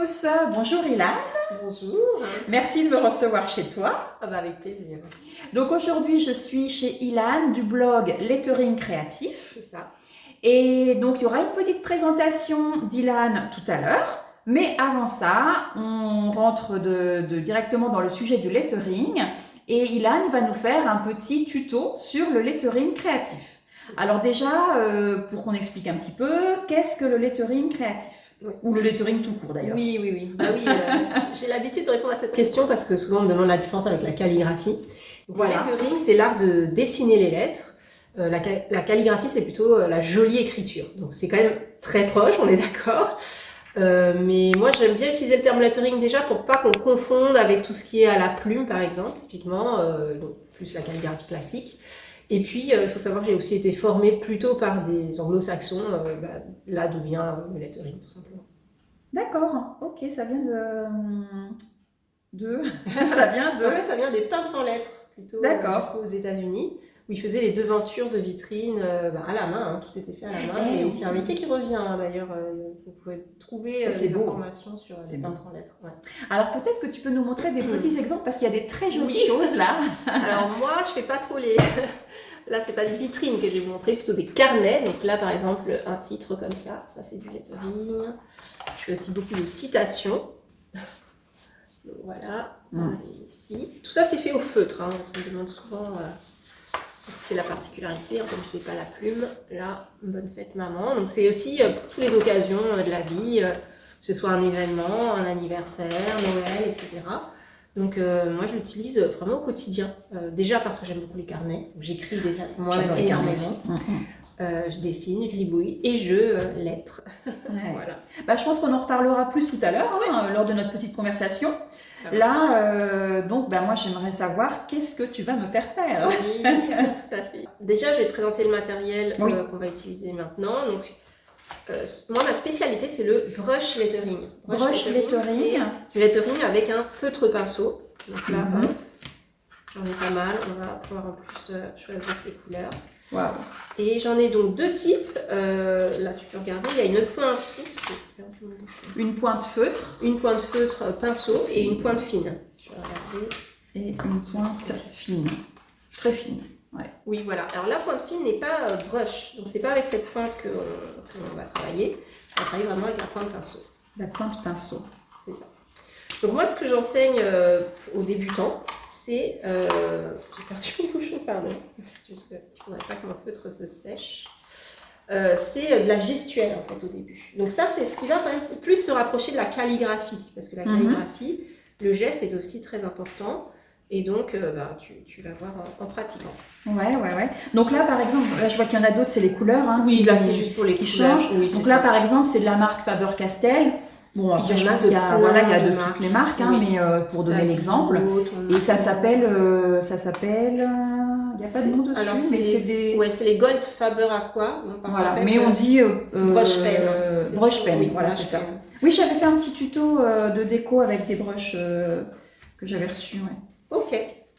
tous, bonjour Ilan, Bonjour. merci de me recevoir chez toi. Ah bah avec plaisir. Donc aujourd'hui je suis chez Ilan du blog Lettering Créatif C'est ça. et donc il y aura une petite présentation d'Ilan tout à l'heure, mais avant ça on rentre directement dans le sujet du lettering et Ilan va nous faire un petit tuto sur le lettering créatif. Alors déjà, pour qu'on explique un petit peu, qu'est-ce que le lettering créatif? Oui. Ou le lettering tout court d'ailleurs. Oui. Bah oui, j'ai l'habitude de répondre à cette question parce que souvent on me demande la différence avec la calligraphie. Donc, Voilà. Le lettering, c'est l'art de dessiner les lettres. La calligraphie, c'est plutôt la jolie écriture. Donc c'est quand même très proche, on est d'accord. Mais moi j'aime bien utiliser le terme lettering déjà pour pas qu'on confonde avec tout ce qui est à la plume par exemple, typiquement, donc plus la calligraphie classique. Et puis, il faut savoir que j'ai aussi été formée plutôt par des anglo-saxons, là d'où vient le lettering, tout simplement. D'accord, ok, ça vient ça vient En fait, ça vient des peintres en lettres, plutôt D'accord. du coup, aux États-Unis, où ils faisaient les devantures de vitrines à la main, tout était fait à la main. Eh Et oui. c'est un métier qui revient, d'ailleurs. Vous pouvez trouver C'est des beau. informations sur C'est les beau. peintres en lettres. Ouais. Alors peut-être que tu peux nous montrer des petits exemples parce qu'il y a des très jolies Oui. choses là. Alors moi, je fais pas trop les... Là, c'est pas des vitrines que je vais vous montrer, plutôt des carnets. Donc là, par exemple, un titre comme ça c'est du lettering. Je fais aussi beaucoup de citations. Donc voilà, ici. Tout ça, c'est fait au feutre, parce qu'on me demande souvent si c'est la particularité. Comme je sais pas la plume, là, bonne fête maman. Donc c'est aussi pour toutes les occasions de la vie, que ce soit un événement, un anniversaire, Noël, etc. Donc moi je l'utilise vraiment au quotidien, déjà parce que j'aime beaucoup les carnets, j'écris déjà moi-même énormément, je dessine, je gribouille et je lettre. Ouais. Voilà. Bah, je pense qu'on en reparlera plus tout à l'heure lors de notre petite conversation. Là, donc moi j'aimerais savoir qu'est-ce que tu vas me faire faire. Oui, tout à fait. Déjà je vais te présenter le matériel Oui. qu'on va utiliser maintenant. Donc, moi ma spécialité c'est le brush lettering. Brush lettering. C'est du lettering avec un feutre pinceau. Donc là, hop, j'en ai pas mal, on va pouvoir en plus choisir ses couleurs. Waouh. Et j'en ai donc deux types. Là, tu peux regarder, il y a une pointe. Une pointe feutre. Une pointe feutre pinceau et une pointe fine. Je vais regarder. Et une pointe fine. Très fine. Ouais. Oui, voilà. Alors la pointe fine n'est pas brush. Donc c'est pas avec cette pointe qu'on va travailler. On va travailler vraiment avec la pointe pinceau. La pointe pinceau. C'est ça. Donc moi, ce que j'enseigne aux débutants, c'est... j'ai perdu mon bouchon, pardon. Il ne faudrait pas que mon feutre se sèche. C'est de la gestuelle, en fait, au début. Donc ça, c'est ce qui va quand même plus se rapprocher de la calligraphie. Parce que la calligraphie, le geste est aussi très important. Et donc, tu vas voir en pratiquant. Ouais. Donc là, par exemple, là, je vois qu'il y en a d'autres, c'est les couleurs. Oui, là, c'est juste pour les qui couleurs. changent. Oui, donc là, par exemple, c'est de la marque Faber-Castell. Bon, après, je pense qu'il y a de toutes les marques, mais pour donner l'exemple. Et ça s'appelle... il n'y a pas de nom dessus, alors, mais c'est des... Ouais, c'est les Gold Faber Aqua. Voilà, mais on dit... brush pen. Brush pen, oui, voilà, c'est ça. Oui, j'avais fait un petit tuto de déco avec des brushes que j'avais reçus, ouais. Ok.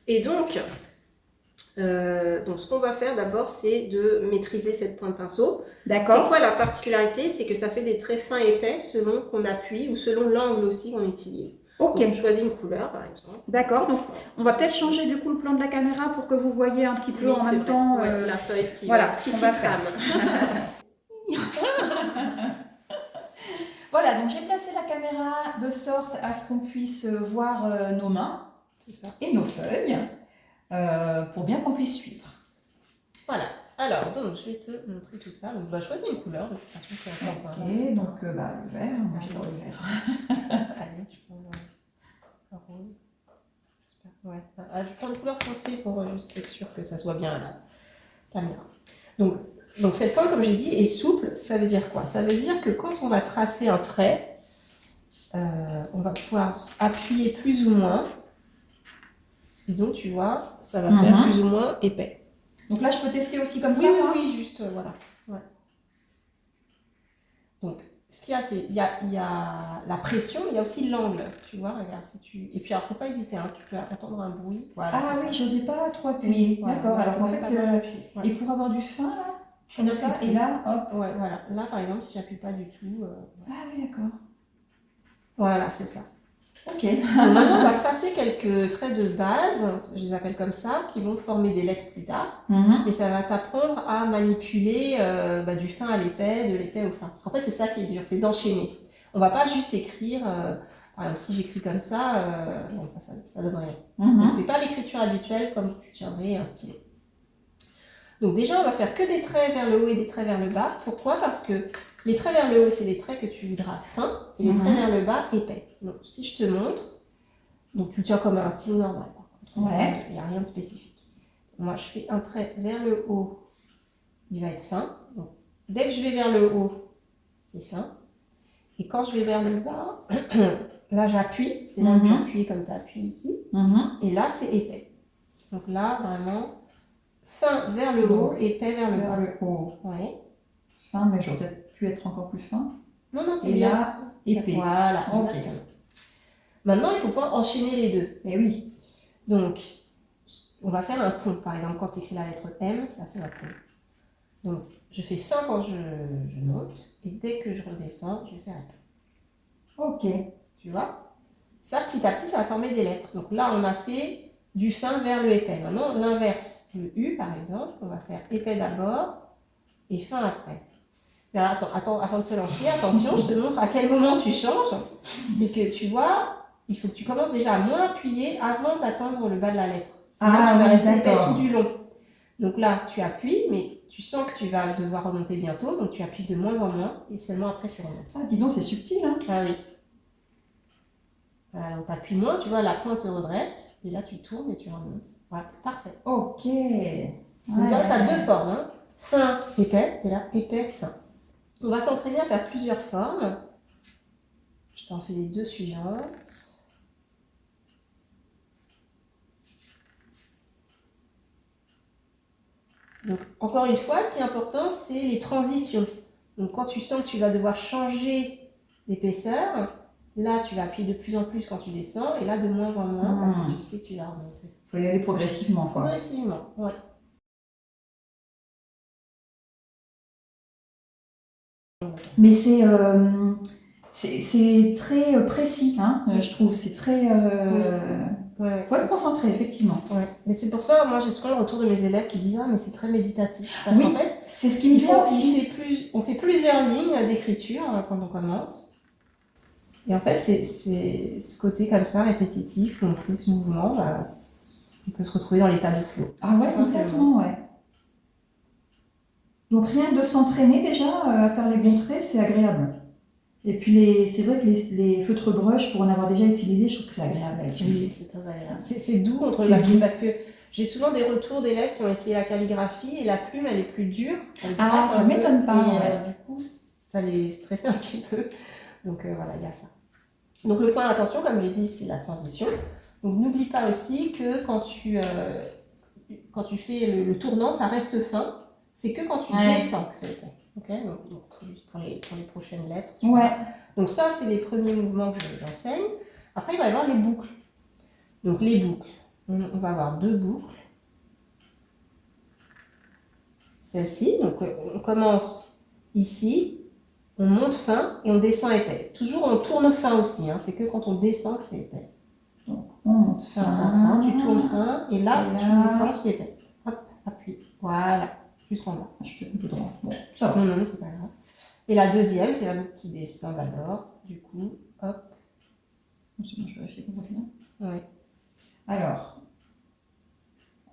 Et donc ce qu'on va faire d'abord, c'est de maîtriser cette pointe pinceau. D'accord. C'est quoi la particularité? C'est que ça fait des traits fins épais selon qu'on appuie ou selon l'angle aussi qu'on utilise. Ok. Donc, on choisit une couleur, par exemple. D'accord. Donc, on va peut-être changer du coup le plan de la caméra pour que vous voyez un petit peu en même temps. La feuille qui voilà ce qu'on va faire. Voilà, donc j'ai placé la caméra de sorte à ce qu'on puisse voir nos mains et nos feuilles pour bien qu'on puisse suivre. Voilà. Alors, donc, je vais te montrer tout ça. Donc, choisis une couleur de toute façon qui est importante. Ok, donc le vert, moi j'adore le vert. Allez, je prends un rose. Ouais. Je prends une couleur foncée pour juste être sûr que ça soit bien à la caméra. Donc cette pointe, comme j'ai dit, est souple. Ça veut dire quoi? Ça veut dire que quand on va tracer un trait, on va pouvoir appuyer plus ou moins. Et donc, tu vois, ça va faire plus ou moins épais. Donc là, je peux tester aussi comme ça? Oui, juste, voilà. Ouais. Donc, ce qu'il y a, c'est il y a la pression, il y a aussi l'angle. Tu vois, regarde, et puis, alors, faut pas hésiter, tu peux entendre un bruit. Voilà, ah oui, j'osais pas trop appuyer. Voilà, d'accord, voilà, alors en fait, et pour avoir du fin, là, tu mets ça, et là, hop. Ouais, voilà. Là, par exemple, si j'appuie pas du tout... Ah oui, d'accord. Voilà, c'est ça. Ok. Donc maintenant, on va tracer quelques traits de base, je les appelle comme ça, qui vont former des lettres plus tard. Mhm. Mais ça va t'apprendre à manipuler du fin à l'épais, de l'épais au fin. Parce qu'en fait, c'est ça qui est dur, c'est d'enchaîner. On va pas juste écrire, par exemple, si j'écris comme ça, non, ça donne rien. Mhm. Donc, c'est pas l'écriture habituelle comme tu tiendrais un stylo. Donc déjà, on va faire que des traits vers le haut et des traits vers le bas. Pourquoi? Parce que les traits vers le haut, c'est les traits que tu voudras fins, et les traits vers le bas, épais. Donc si je te montre, donc tu tiens comme un stylo normal. Par contre, Ouais. il n'y a rien de spécifique. Moi, je fais un trait vers le haut, il va être fin. Donc, dès que je vais vers le haut, c'est fin. Et quand je vais vers le bas, là j'appuie, c'est là où j'appuie comme tu appuies ici. Mhm. Et là, c'est épais. Donc là, vraiment, fin vers le haut, épais vers le bas. Vers le haut. Ouais. Fin, mais j'aurais peut-être pu être encore plus fin. Non, non, c'est Et bien. là, épais. Voilà, Ok. exactement. Maintenant, il faut pouvoir enchaîner les deux. Eh oui. Donc, on va faire un pont. Par exemple, quand tu écris la lettre M, ça fait un pont. Donc, je fais fin quand je monte, et dès que je redescends, je vais faire épais. Ok. Tu vois? Ça, petit à petit, ça va former des lettres. Donc là, on a fait du fin vers le épais. Maintenant, l'inverse. Le U, par exemple, on va faire épais d'abord et fin après. Mais alors, attends, avant de te lancer, attention, je te montre à quel moment tu changes. C'est que tu vois, il faut que tu commences déjà à moins appuyer avant d'atteindre le bas de la lettre. Sinon, tu vas rester épais tout du long. Donc là, tu appuies, mais tu sens que tu vas devoir remonter bientôt, donc tu appuies de moins en moins et seulement après tu remontes. Ah, dis donc, c'est subtil, hein. Ah oui. Voilà, donc tu appuies moins, tu vois, la pointe se redresse, et là tu tournes et tu remontes. Voilà, parfait. Ok. Donc là, tu as deux formes, hein. Fin, épais, et là, épais, fin. On va s'entraîner à faire plusieurs formes. Je t'en fais les deux suivantes. Donc, encore une fois, ce qui est important, c'est les transitions. Donc, quand tu sens que tu vas devoir changer d'épaisseur, là, tu vas appuyer de plus en plus quand tu descends, et là, de moins en moins, parce que tu sais que tu vas remonter. Il faut y aller progressivement, quoi. Progressivement, ouais. Mais c'est très précis, hein, je trouve. C'est très... Ouais. Faut être concentré, effectivement. Ouais. Mais c'est pour ça, moi, j'ai souvent le retour de mes élèves qui disent « Ah, mais c'est très méditatif. » Parce qu'en fait, c'est ce qui me fait aussi. on fait plusieurs lignes d'écriture quand on commence. Et en fait, c'est ce côté comme ça, répétitif, où on fait ce mouvement, bah, on peut se retrouver dans l'état de flow. Ah ouais, complètement, ouais. Donc rien que de s'entraîner déjà à faire les bons traits, c'est agréable. Et puis c'est vrai que les feutres brush, pour en avoir déjà utilisé, je trouve que c'est agréable à utiliser. Oui, c'est très agréable. C'est doux contre le papier, parce que j'ai souvent des retours d'élèves qui ont essayé la calligraphie et la plume, elle est plus dure. Ah, ça m'étonne pas. Et du coup, ça les stressait un petit peu. Donc voilà, il y a ça. Donc le point d'attention, comme j'ai dit, c'est la transition. Donc n'oublie pas aussi que quand tu fais le tournant, ça reste fin. C'est que quand tu descends que c'est fait. Okay, donc juste pour les prochaines lettres. Ouais. Donc ça, c'est les premiers mouvements que j'enseigne. Après, il va y avoir les boucles. Donc les boucles. On va avoir deux boucles. Celle-ci, donc on commence ici, on monte fin et on descend épais. Toujours on tourne fin aussi, hein. C'est que quand on descend que c'est épais. Donc on monte fin, tu tournes fin et là, tu descends, c'est épais. Hop, appuie. Voilà, jusqu'en bas. Je suis un peu droit. Bon, ça va. Non, mais c'est pas grave. Et la deuxième, c'est la boucle qui descend d'abord. Du coup, hop. C'est bon, je vérifie qu'on voit bien. Ouais. Alors,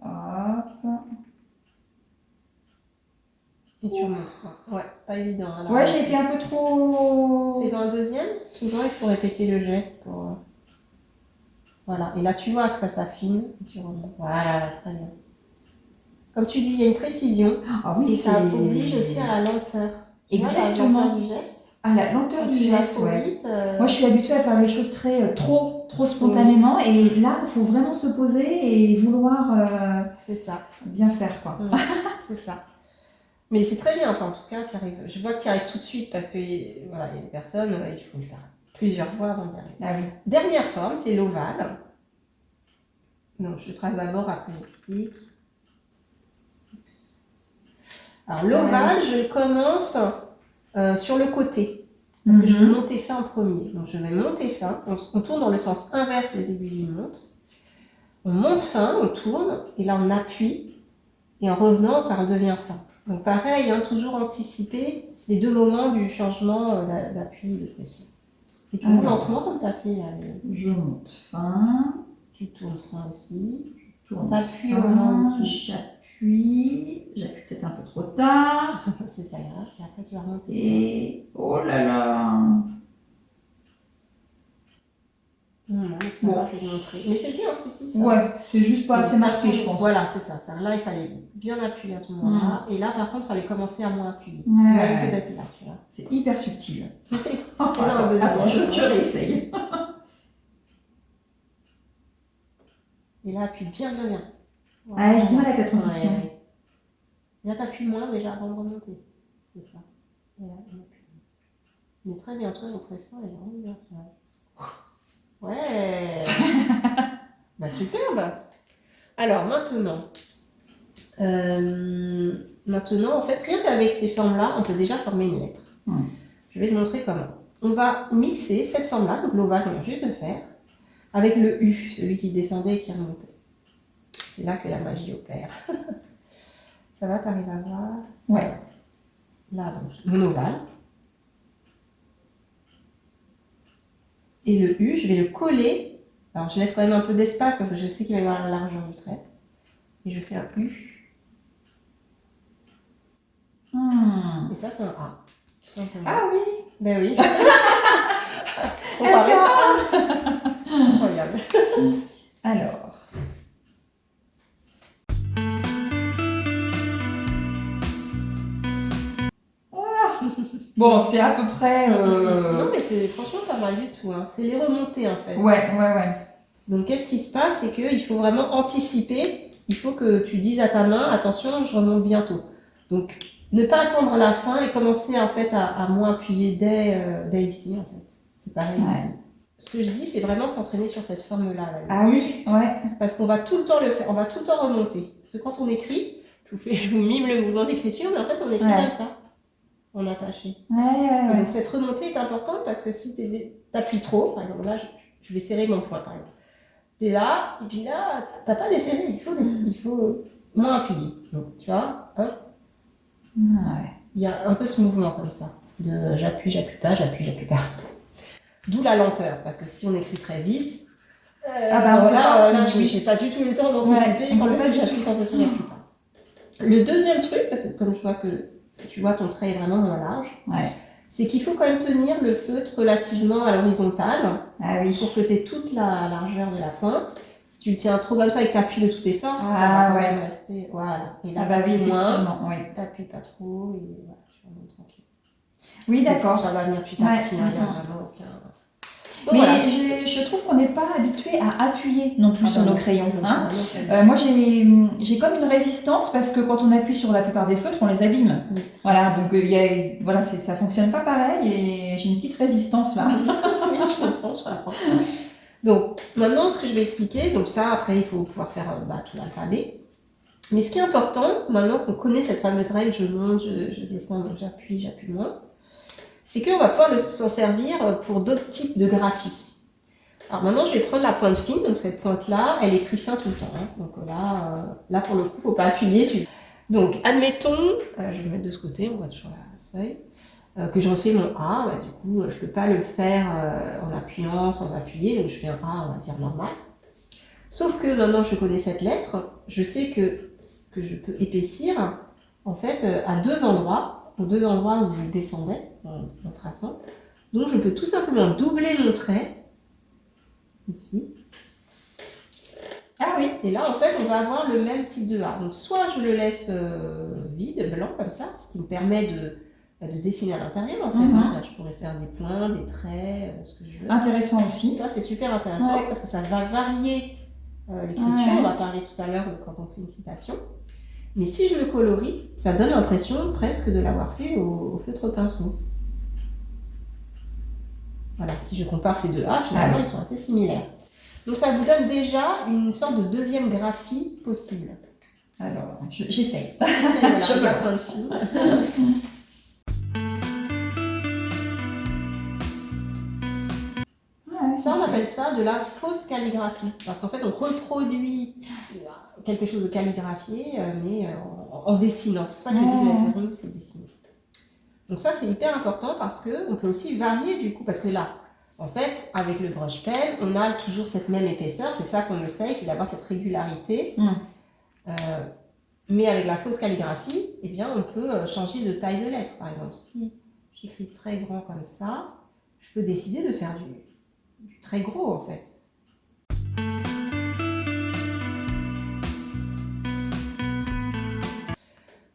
hop. Et tu remontes. Ouais, pas évident. Alors, ouais, j'ai été un peu trop... Fais-en un deuxième. Souvent, il faut répéter le geste pour... Voilà. Et là, tu vois que ça s'affine. Tu remontes. Voilà, très bien. Comme tu dis, il y a une précision. Ah oui, et ça oblige aussi à la lenteur. Exactement. La lenteur du geste. Ah, la lenteur du geste, ouais. Vite, Moi, je suis habituée à faire les choses trop spontanément. Et là, il faut vraiment se poser et vouloir c'est ça. bien faire, quoi. C'est ça. Mais c'est très bien, enfin, en tout cas, je vois que tu y arrives tout de suite parce que voilà, il y a des personnes, il faut le faire plusieurs fois avant d'y arriver. Ah oui. Dernière forme, c'est l'ovale. Donc, je trace d'abord, après j'explique. Alors, l'ovale, je commence sur le côté. parce que je veux monter fin en premier. Donc je vais monter fin, on tourne dans le sens inverse des aiguilles d'une montre. On monte fin, on tourne, et là on appuie, et en revenant, ça redevient fin. Donc pareil, hein, toujours anticiper les deux moments du changement d'appui et de pression. Et toujours lentement comme tu as fait là. Je monte fin. Tu tournes fin aussi. T'appuies au moment où j'appuie peut-être un peu trop tard. C'est pas grave, et après tu vas remonter. Et oh là là. Non, c'est pas grave, je vais te montrer. Mais c'est bien, c'est ça. Ouais, c'est juste pas assez marqué, je pense. Voilà, c'est ça. Là, il fallait bien appuyer à ce moment-là. Et là, par contre, il fallait commencer à moins appuyer. Ouais. Même peut-être là, tu vois. C'est hyper subtil. Attends, je réessaye. Et là, appuie bien. Voilà. Ah, j'ai du mal avec la transition. Ouais. Là, t'appuies moins déjà avant de remonter. C'est ça. Et là, on appuie. Mais très bien, toi, très fort, et vraiment bien fait. Ouais. Bah, superbe. Alors, maintenant, en fait, rien qu'avec ces formes-là, on peut déjà former une lettre. Je vais te montrer comment. On va mixer cette forme-là, donc l'ovale qu'on vient juste de faire, avec le U, celui qui descendait et qui remontait. C'est là que la magie opère. Ça va, t'arrives à voir? Ouais. Là, donc, mon ovale. Et le U, je vais le coller. Alors, je laisse quand même un peu d'espace parce que je sais qu'il va y avoir la largeur du trait. Et je fais un U. Et ça, c'est un A. Tout simplement. Ah oui. Ben oui. On parlait pas. Incroyable. Alors. Bon, c'est à peu près... Non, mais c'est franchement pas mal du tout. Hein. C'est les remontées, en fait. Ouais. Donc, qu'est-ce qui se passe? C'est qu'il faut vraiment anticiper. Il faut que tu dises à ta main, attention, je remonte bientôt. Donc, ne pas attendre la fin et commencer, en fait, à moins appuyer dès ici, en fait. C'est pareil ici. Ce que je dis, c'est vraiment s'entraîner sur cette forme-là. Là, ah oui, ouais. Parce qu'on va tout le temps le faire. On va tout le temps remonter. Parce que quand on écrit, je vous mime le mouvement d'écriture, mais en fait, on écrit comme ça. On attaché. Ouais. Donc cette remontée est importante parce que si t'appuies trop, par exemple là, je vais serrer mon poing par exemple. T'es là, et puis là, t'as pas desserré, il faut moins appuyer. Donc tu vois, hop. Ouais. Il y a un peu ce mouvement comme ça, de j'appuie pas. D'où la lenteur, parce que si on écrit très vite, j'ai pas du tout eu le temps d'anticiper quand est-ce que j'appuie, quand est-ce que j'appuie pas. Le deuxième truc, parce que comme je vois que tu vois ton trait est vraiment moins large, c'est qu'il faut quand même tenir le feutre relativement à l'horizontale pour que tu aies toute la largeur de la pointe. Si tu le tiens trop comme ça et que tu appuies de toutes tes forces, ça va quand même rester. Voilà. Et là, t'appuies moins, t'appuies pas trop, et voilà, je remonte tranquille. Oui, d'accord. Ça va venir petit à petit, il n'y a vraiment aucun. Donc, mais voilà. je trouve qu'on n'est pas habitué à appuyer non plus sur nos crayons. Hein. Moi, j'ai comme une résistance parce que quand on appuie sur la plupart des feutres, on les abîme. Voilà, donc ça fonctionne pas pareil et j'ai une petite résistance là. Oui, je comprends. Donc, maintenant, ce que je vais expliquer, donc ça, après, il faut pouvoir faire tout l'alphabet. Mais ce qui est important, maintenant qu'on connaît cette fameuse règle, je monte, je descends, donc j'appuie moins, c'est qu'on va pouvoir s'en servir pour d'autres types de graphies. Alors maintenant, je vais prendre la pointe fine, donc cette pointe-là, elle écrit fin tout le temps. Hein. Donc là, pour le coup, faut pas appuyer. Donc, admettons, je vais le mettre de ce côté, on voit toujours la feuille, que je refais mon A, du coup, je peux pas le faire en appuyant, sans appuyer, donc je fais un A, on va dire normal. Sauf que maintenant, je connais cette lettre, je sais que je peux épaissir, en fait, aux deux endroits où je descendais en traçant. Donc je peux tout simplement doubler mon trait, ici. Ah oui. Et là, en fait, on va avoir le même type de A. Donc soit je le laisse vide, blanc, comme ça, ce qui me permet de dessiner à l'intérieur, en fait. Ça, je pourrais faire des points, des traits, ce que je veux. Intéressant aussi. Ça, c'est super intéressant parce que ça va varier l'écriture. On va parler tout à l'heure de quand on fait une citation. Mais si je le colorie, ça donne l'impression presque de l'avoir fait au feutre pinceau. Voilà, si je compare ces deux A, finalement, ils sont assez similaires. Donc ça vous donne déjà une sorte de deuxième graphie possible. Alors, j'essaye. Je me Ça, on appelle ça de la fausse calligraphie. Parce qu'en fait, on reproduit quelque chose de calligraphié, mais en dessinant. C'est pour ça que je dis que le lettering, c'est dessiner. Donc ça, c'est hyper important parce qu'on peut aussi varier du coup. Parce que là, en fait, avec le brush pen, on a toujours cette même épaisseur. C'est ça qu'on essaye, c'est d'avoir cette régularité. Mais avec la fausse calligraphie, eh bien, on peut changer de taille de lettre. Par exemple, si j'écris très grand comme ça, je peux décider de faire du très gros en fait.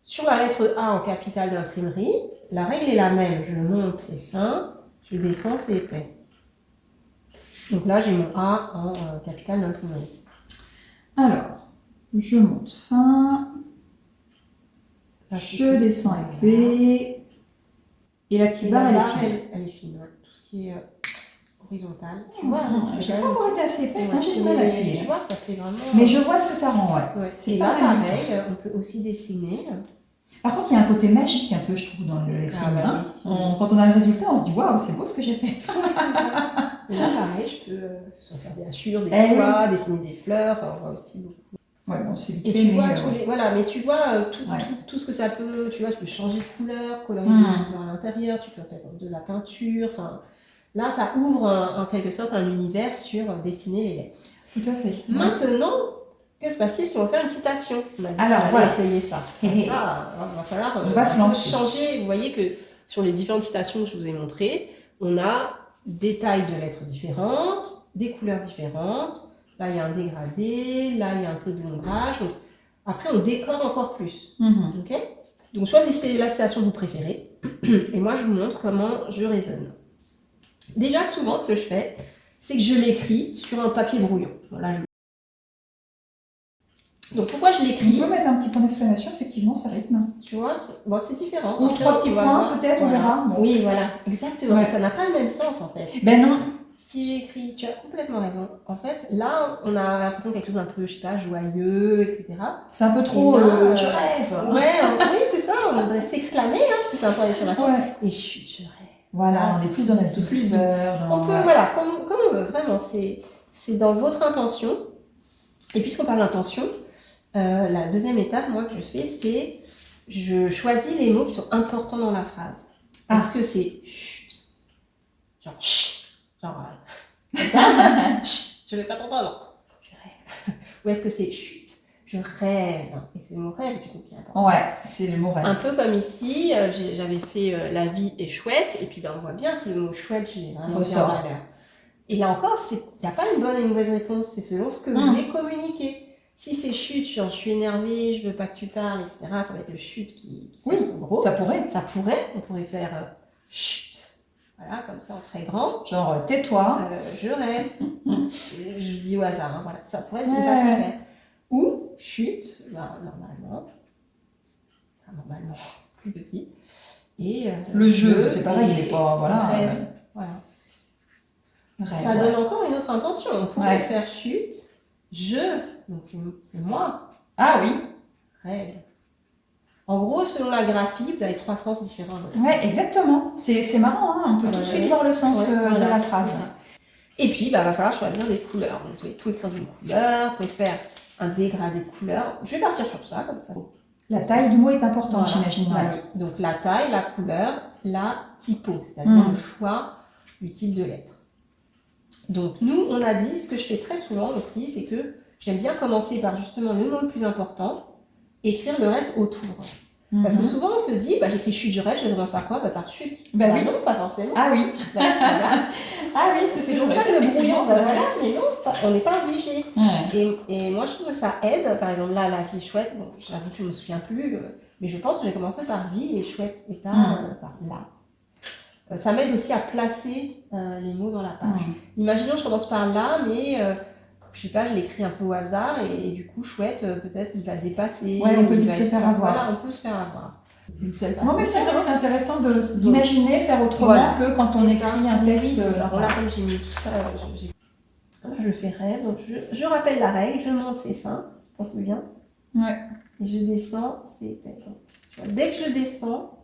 Sur la lettre A en capitale d'imprimerie, la règle est la même. Je monte, c'est fin. Je descends, c'est épais. Donc là, j'ai mon A en capitale d'imprimerie. Alors, je monte fin, je descends épais, et la petite barre, elle est fine. Elle est fine, ouais. Tout ce qui est horizontal. Tu vois, j'ai pas encore été assez épaisse, j'ai du mal à appuyer. Tu vois, ça fait vraiment... Mais je vois ce que ça rend, ouais. C'est là, pareil, on peut aussi dessiner. Par contre, il y a un côté magique un peu, je trouve, dans le lettering. Quand on a le résultat, on se dit waouh, c'est beau ce que j'ai fait. Et là, pareil, je peux faire des hachures, des pois, dessiner des fleurs. Enfin, on voit aussi beaucoup. Ouais, bon, c'est et tu vois voilà, mais tu vois tout ce que ça peut. Tu vois, tu peux changer de couleur, colorier des couleurs à l'intérieur. Tu peux faire de la peinture. Enfin, là, ça ouvre en quelque sorte un univers sur dessiner les lettres. Tout à fait. Maintenant. Que se passe-t-il si on fait une citation? Alors, voilà. Essayer ça. Ça, il va falloir on va se lancer. Changer. Vous voyez que sur les différentes citations que je vous ai montrées, on a des tailles de lettres différentes, des couleurs différentes. Là, il y a un dégradé. Là, il y a un peu de l'ombrage. Donc, après, on décore encore plus. Okay, donc, choisissez la citation que vous préférez. Et moi, je vous montre comment je raisonne. Déjà, souvent, ce que je fais, c'est que je l'écris sur un papier brouillon. Voilà, donc pourquoi je l'écris? On peut mettre un petit point d'exclamation, effectivement, ça rythme. Tu vois, c'est différent. Ou 3 petits points, peut-être, on verra. Bon. Oui, voilà, exactement. Ouais. Ça n'a pas le même sens, en fait. Ben non. Si j'écris, tu as complètement raison. En fait, là, on a l'impression de quelque chose un peu, je sais pas, joyeux, etc. C'est un peu trop, là, je rêve. Oui, c'est ça, on voudrait s'exclamer, parce que c'est un point d'exclamation. Ouais. Et chut, je rêve. Voilà, on est plus dans la douceur. On peut, voilà, comme on veut, vraiment, c'est dans votre intention. Et puisqu'on parle d'intention, la deuxième étape, moi, que je fais, c'est je choisis les mots qui sont importants dans la phrase. Est-ce que c'est chut, genre chut, genre comme ça, chut, je vais pas t'entendre, je rêve. Ou est-ce que c'est chut, je rêve, et c'est le mot rêve du coup qui est important. Ouais, c'est le mot rêve. Un peu comme ici, j'avais fait la vie est chouette, et puis ben, on voit bien que le mot chouette, je l'ai vraiment bien en valeur. Et là encore, il n'y a pas une bonne et une mauvaise réponse, c'est selon ce que vous voulez communiquer. Si c'est chut, genre je suis énervée, je veux pas que tu parles, etc., ça va être le chut qui oui, est trop gros. Ça pourrait. On pourrait faire chut, voilà, comme ça en très grand. Genre tais-toi. Je rêve. Je dis au hasard, hein, voilà, ça pourrait être une façon de faire. Ou chut, ben, normalement, plus petit. Et le jeu, c'est pareil, il n'est pas, voilà. Voilà. Ça donne encore une autre intention. On pourrait faire chut, donc c'est moi. Ah oui. Rêve. En gros, selon la graphie, vous avez 3 sens différents. Ouais, exactement. C'est marrant, hein, on peut tout de suite voir le sens de la phrase. Et puis, bah, va falloir choisir des couleurs. Donc, vous allez tout écrire d'une couleur, vous pouvez faire un dégradé de couleurs. Je vais partir sur ça, comme ça. La taille du mot est importante, j'imagine. Oui. Donc, la taille, la couleur, la typo, c'est-à-dire le choix du type de lettre. Donc, nous, on a dit, ce que je fais très souvent aussi, c'est que j'aime bien commencer par justement le mot le plus important, écrire le reste autour. Parce que souvent, on se dit, bah, j'écris chute, je rêve, je devrais faire quoi? Bah, par chute. Bah oui. Non, pas forcément. Ah oui. Voilà. Ah oui, c'est pour ça que le brouillon, bah, voilà, mais non, on n'est pas obligé. Ouais. Et moi, je trouve que ça aide. Par exemple, là, la vie chouette, bon, j'avoue que je ne me souviens plus, mais je pense que j'ai commencé par vie et chouette et pas par là. Ça m'aide aussi à placer les mots dans la page. Imaginons, je commence par là, mais je sais pas, je l'écris un peu au hasard et du coup, chouette, peut-être il va dépasser. Ouais, on peut vite se faire avoir. Voilà, on peut se faire avoir. Une seule façon. Non, mais c'est vrai que c'est intéressant d'imaginer faire autrement que quand on écrit un texte. Voilà, comme j'ai mis tout ça, je fais rêve. Donc je rappelle la règle, je monte, c'est fin, tu t'en souviens? Ouais. Et je descends, c'est épais. Donc, dès que je descends,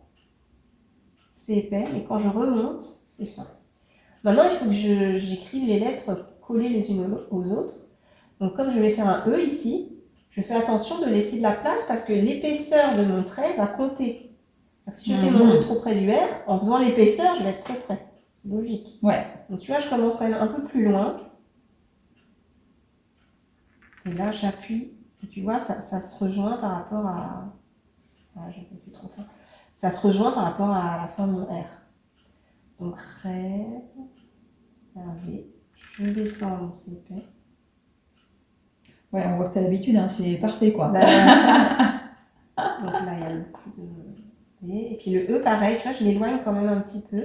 c'est épais, et quand je remonte, c'est fin. Maintenant, il faut que j'écrive les lettres collées les unes aux autres. Donc, comme je vais faire un E ici, je fais attention de laisser de la place parce que l'épaisseur de mon trait va compter. Si je fais mon E trop près du R, en faisant l'épaisseur, je vais être trop près. C'est logique. Ouais. Donc, tu vois, je commence quand même un peu plus loin. Et là, j'appuie. Et tu vois, ça se rejoint par rapport à... Ah, j'ai fait trop fort. Ça se rejoint par rapport à la fin de mon R. Donc, Ré, V. Je descends mon CP. Ouais, on voit que tu as l'habitude, hein, c'est parfait, quoi. Donc là, il y a le coup de V. Et puis le E, pareil, tu vois, je l'éloigne quand même un petit peu.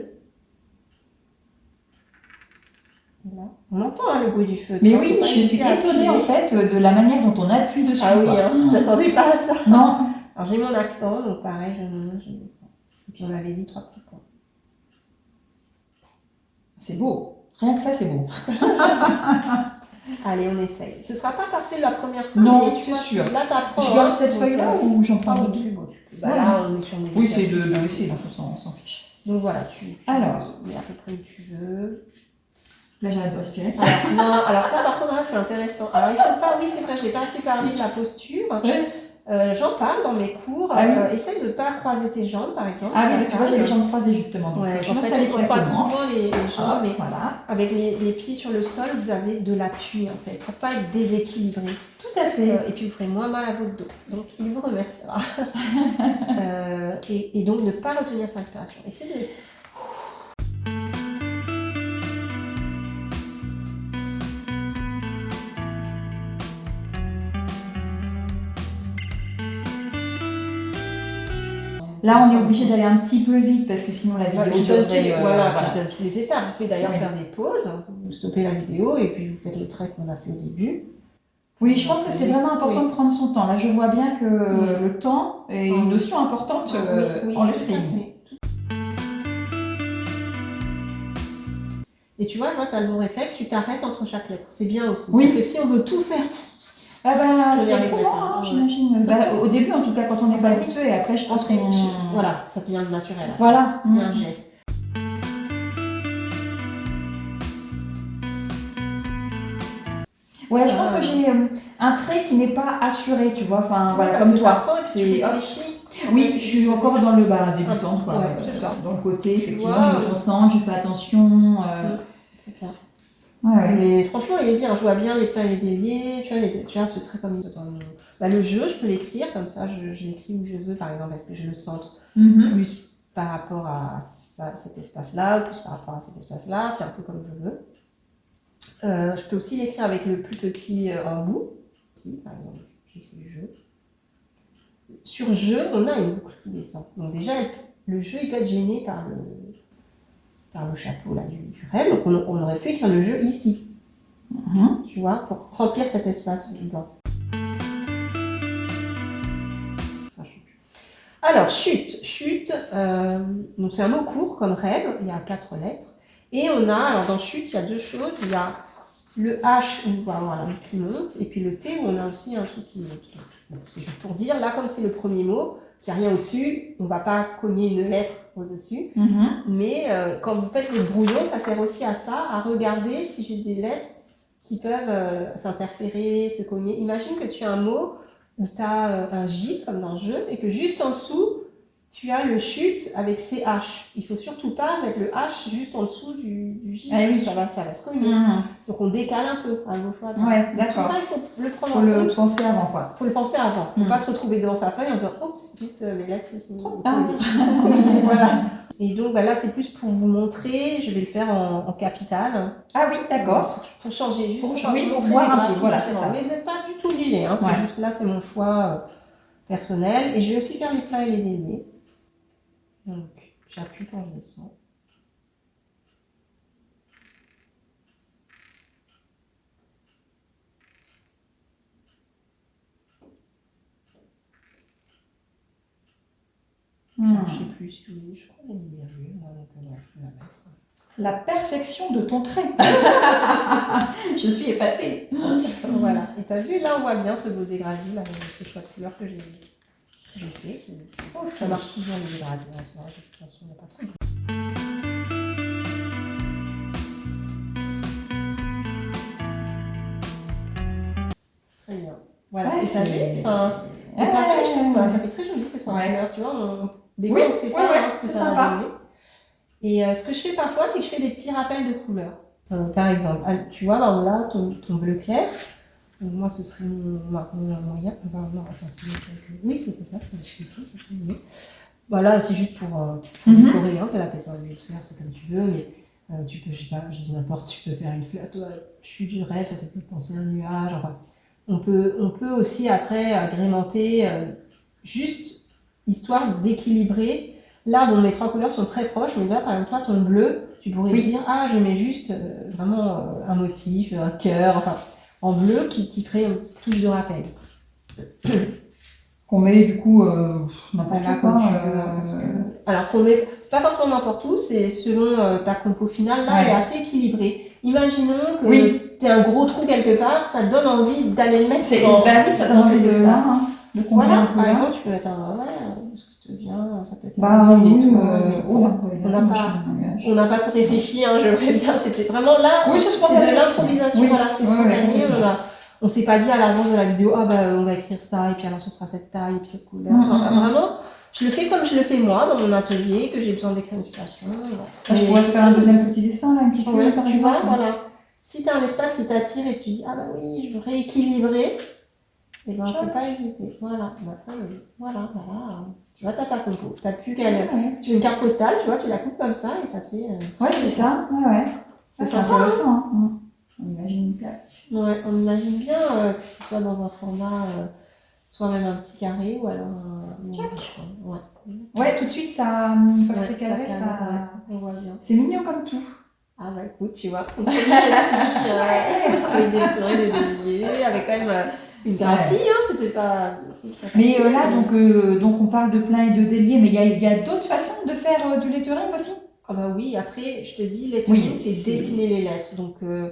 Et là, on entend hein, le bruit du feu. Mais oui, je suis étonnée en fait de la manière dont on appuie dessus. Ah oui, hein, je ne m'attendais pas à ça. Non. Alors j'ai mon accent, donc pareil, je descends. Et puis on avait dit 3 petits points. C'est beau. Rien que ça, c'est beau. Allez, on essaye. Ce ne sera pas parfait la première fois. Non, c'est sûr. Là, je garde cette feuille-là ou j'en prends pas d'autres? Là, on est sur mes oui, c'est de le laisser, donc on s'en fiche. Donc voilà, tu alors, mets à peu près où tu veux. Là, j'arrête de respirer. Alors ça, par contre, là, c'est intéressant. Alors, il faut pas... Oui, c'est vrai, je n'ai pas assez parlé de la posture. Ouais. J'en parle dans mes cours. Essaye de ne pas croiser tes jambes, par exemple. Ah oui, tu vois, j'ai les jambes croisées, justement. Donc, ouais, en fait, on croise souvent les jambes, mais voilà. avec les pieds sur le sol, vous avez de l'appui, en fait, pour ne pas être déséquilibré. Tout à fait. Et puis, vous ferez moins mal à votre dos. Donc, il vous remerciera. Et donc, ne pas retenir sa respiration. Essayez de... Là, on est obligé d'aller un petit peu vite parce que sinon la vidéo devrait... Je donne toutes les étapes. Vous pouvez d'ailleurs faire des pauses, vous stoppez la vidéo et puis vous faites le trait qu'on a fait au début. Oui, je pense que c'est vraiment important de prendre son temps. Là, je vois bien que le temps est une notion importante en lettering. Et tu vois, je vois que tu as le bon réflexe, tu t'arrêtes entre chaque lettre. C'est bien aussi. Oui. Parce que si on veut tout faire... c'est éprouvant, j'imagine. Au début, en tout cas, quand on n'est pas habitué, et après, je pense qu'on... Voilà, ça devient naturel. Voilà. C'est un geste. Ouais, je pense que j'ai un trait qui n'est pas assuré, tu vois, enfin, voilà, comme toi. Oui, je suis encore dans le bas, débutante, quoi. C'est ça. Dans le côté, effectivement, je me concentre, je fais attention. C'est ça. Ouais. Mais franchement, il est bien. Je vois bien les pleins et les déliés. Tu vois, ce trait comme le jeu, je peux l'écrire comme ça. Je l'écris où je veux, par exemple. Est-ce que je le centre plus par rapport à cet espace-là ou plus par rapport à cet espace-là? C'est un peu comme je veux. Je peux aussi l'écrire avec le plus petit en bout. Ici, par exemple, j'écris jeu. Sur jeu, on a une boucle qui descend. Donc déjà, le jeu, il peut être gêné par le chapeau là, du rêve. Donc on aurait pu écrire le jeu ici. Tu vois, pour remplir cet espace du blanc. Alors, chute. Donc c'est un mot court comme rêve. Il y a 4 lettres. Et on a, alors dans chute, il y a 2 choses. Il y a le H où on va avoir la lettre qui monte, et puis le T où on a aussi un truc qui monte. Bon, c'est juste pour dire, là, comme c'est le premier mot, qu'il n'y a rien au-dessus, on ne va pas cogner une lettre au-dessus. Mais quand vous faites le brouillon, ça sert aussi à ça, à regarder si j'ai des lettres qui peuvent s'interférer, se cogner. Imagine que tu as un mot où tu as un J, comme dans jeu, et que juste en dessous, tu as le chute avec CH. Il ne faut surtout pas mettre le H juste en dessous du J. Ah oui. Ça va se cogner. Donc on décale un peu à vos fois. Ouais, d'accord. Tout ça, il faut le prendre en compte. Il faut le penser avant, quoi. Il faut le penser avant. Il ne faut pas se retrouver devant sa feuille en disant « Oups, zut, mes lettres se sont collées. » Voilà. Et donc là, c'est plus pour vous montrer. Je vais le faire en capitale. Ah oui, d'accord. Pour changer. Juste pour voir un peu. Voilà, c'est ça. Mais vous n'êtes pas du tout obligé. Hein. C'est juste là, c'est mon choix personnel. Et je vais aussi faire les pleins et les déliés. Donc, j'appuie quand je descends. Je ne sais plus ce que je crois qu'il y a une virgule, donc je vais la mettre. La perfection de ton trait. Je suis épatée. Voilà. Et tu as vu, là, on voit bien ce beau dégradé, là, avec ce choix de couleur que j'ai fait. Ça marche toujours les dégradés. De toute façon, il n'y a pas trop. Voilà, Ouais, et ça c'est- fait, enfin, et Ouais, pareil, je trouve, ouais, quoi, ouais. ça fait très joli cette Ouais. couleur, tu vois, des Oui, fois on sait ouais, pas ouais, hein, ce que c'est ça va sympa. donner. Et ce que je fais parfois, c'est que je fais des petits rappels de couleurs. Par exemple, tu vois, là, ton bleu clair, donc moi ce serait mon marron moyen, enfin non, attends, c'est oui, c'est ça, c'est celui-ci, oui. Voilà, c'est juste pour décorer, hein, t'as la tête pas envie de faire, c'est comme tu veux, mais tu peux, je sais pas, je dis n'importe, tu peux faire une fleur, toi, chute du rêve, ça fait peut-être penser à un nuage, enfin, on peut aussi après agrémenter, juste histoire d'équilibrer. Là, bon, mes trois couleurs sont très proches, mais là, par exemple, toi, ton bleu, tu pourrais Oui. dire, ah, je mets juste vraiment un motif, un cœur, enfin, en bleu qui crée une petite touche de rappel. Qu'on met du coup n'importe Voilà, quoi. comme tu veux, hein, parce que... Alors qu'on met pas forcément n'importe où, c'est selon ta compo finale, là, Ouais. elle est assez équilibrée. Imaginons que Oui. tu as un gros trou quelque part, ça te donne envie d'aller le mettre Bah oui, ça donne dans envie cet de, espace. de combler Voilà, un peu par là. exemple, tu peux mettre un ce qui te vient, ça peut être Bah une oui, étoile, mais oh bon, là, on n'a pas trop réfléchi, hein, je veux bien, c'était vraiment là, Oui, c'est c'est spontané de aussi. l'improvisation, Oui. voilà, c'est Ouais, spontané, ouais, on s'est pas dit à l'avance de la vidéo, ah bah on va écrire ça, et puis alors ce sera cette taille, et puis cette couleur. Vraiment, je le fais comme je le fais moi, dans mon atelier, que j'ai besoin d'écrire une citation. Je pourrais faire un deuxième petit dessin, là, une petite Ouais, ligne, par tu vois, exemple. voilà. Si tu as un espace qui t'attire et que tu dis, ah bah oui, je veux rééquilibrer, et ben faut pas hésiter. Voilà, bah, très joli. Voilà. Tu vois, t'as ta compo. T'as plus qu'à tu veux une carte postale, tu vois, tu la coupes comme ça et ça te fait. Ouais, c'est ça. Ouais. C'est C'est sympa, intéressant. Hein. On imagine une plaque. Ouais, on imagine bien que ce soit dans un format, soit même un petit carré ou alors un. Ouais. Ouais, tout de suite, ça, une fois que c'est ça carré, calme, ça. ouais, on voit bien. C'est mignon comme tout. Ah bah écoute, tu vois, on avec des plans, des déliés, avec quand même une graphie, hein, c'était pas. Mais là, donc on parle de plein et de déliés, mais il y a d'autres façons de faire du lettering aussi. Ah bah oui, après, je te dis, lettering, c'est dessiner les lettres. Donc, tu peux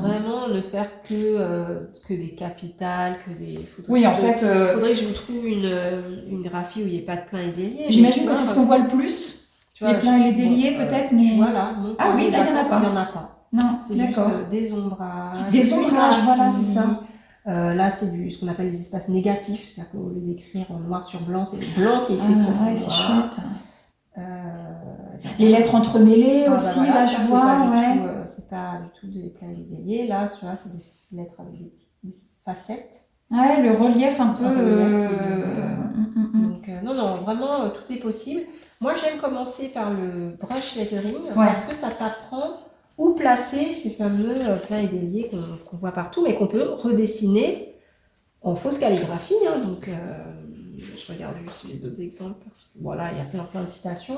vraiment ne faire que des capitales, que des... Faudrait que je vous trouve une graphie où il n'y ait pas de plein et déliés. J'imagine que c'est ce qu'on voit le plus. Les pleins et les déliés, peut-être, mais... Voilà. Ah oui, là, il n'y en a pas. Il n'y en a pas. Non, c'est juste des ombrages. Des ombrages, voilà, c'est ça. Là, c'est ce qu'on appelle les espaces négatifs. C'est-à-dire qu'au lieu d'écrire en noir sur blanc, c'est le blanc qui est écrit sur noir. Ouais, c'est chouette. Les lettres entremêlées aussi, voilà, là, je vois, c'est pas du tout des plats déliés. Là, tu vois, c'est des lettres avec des facettes. Ouais, le relief un peu... Donc, non, vraiment, tout est possible. Moi, j'aime commencer par le brush lettering parce que ça t'apprend où placer ces fameux plats et déliés qu'on voit partout, mais qu'on peut redessiner en fausse calligraphie. Hein, donc, je regarde juste les d'autres exemples parce que voilà, il y a plein de citations.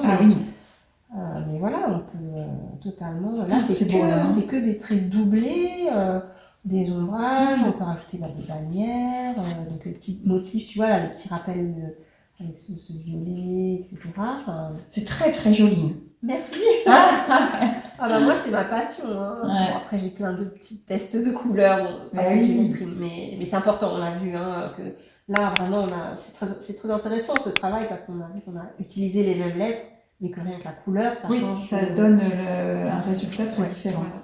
Mais voilà, on peut totalement. Là, c'est que des traits doublés, des ombrages, on peut rajouter des bannières, donc les petits motifs, tu vois, là, les petits rappels avec ce violet, etc. Enfin, c'est très très joli. Merci. Moi, c'est ma passion. Hein. Ouais. Bon, après, j'ai plein de petits tests de couleurs, avec du lettering, mais c'est important, on a vu que là, vraiment, c'est très intéressant ce travail parce qu'on a vu qu'on a utilisé les mêmes lettres. Mais que rien que la couleur, ça change. Ça donne un résultat très différent. Voilà.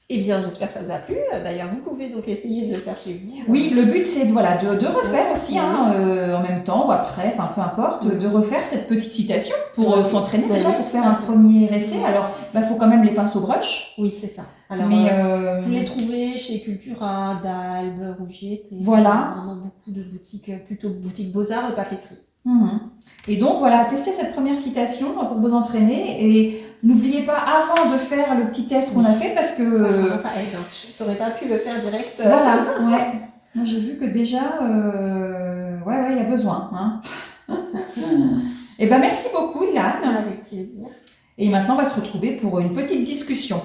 Eh bien, j'espère que ça vous a plu. D'ailleurs, vous pouvez donc essayer de le faire chez vous. Oui, le but, c'est de refaire aussi, en même temps ou après, enfin peu importe, de refaire cette petite citation pour s'entraîner déjà, pour faire un premier essai. Alors, faut quand même les pinceaux brush. Oui, c'est ça. Alors, vous les trouvez chez Cultura, d'Albe, Rougier. Voilà. Vraiment beaucoup de boutiques, plutôt boutiques Beaux-Arts et papeterie. Et donc voilà, testez cette première citation pour vous entraîner et n'oubliez pas avant de faire le petit test qu'on a fait parce que ça aide. Tu n'aurais pas pu le faire direct. Voilà, ouais. Moi j'ai vu que déjà, il y a besoin. Hein. Et merci beaucoup, Ilan. Avec plaisir. Et maintenant on va se retrouver pour une petite discussion.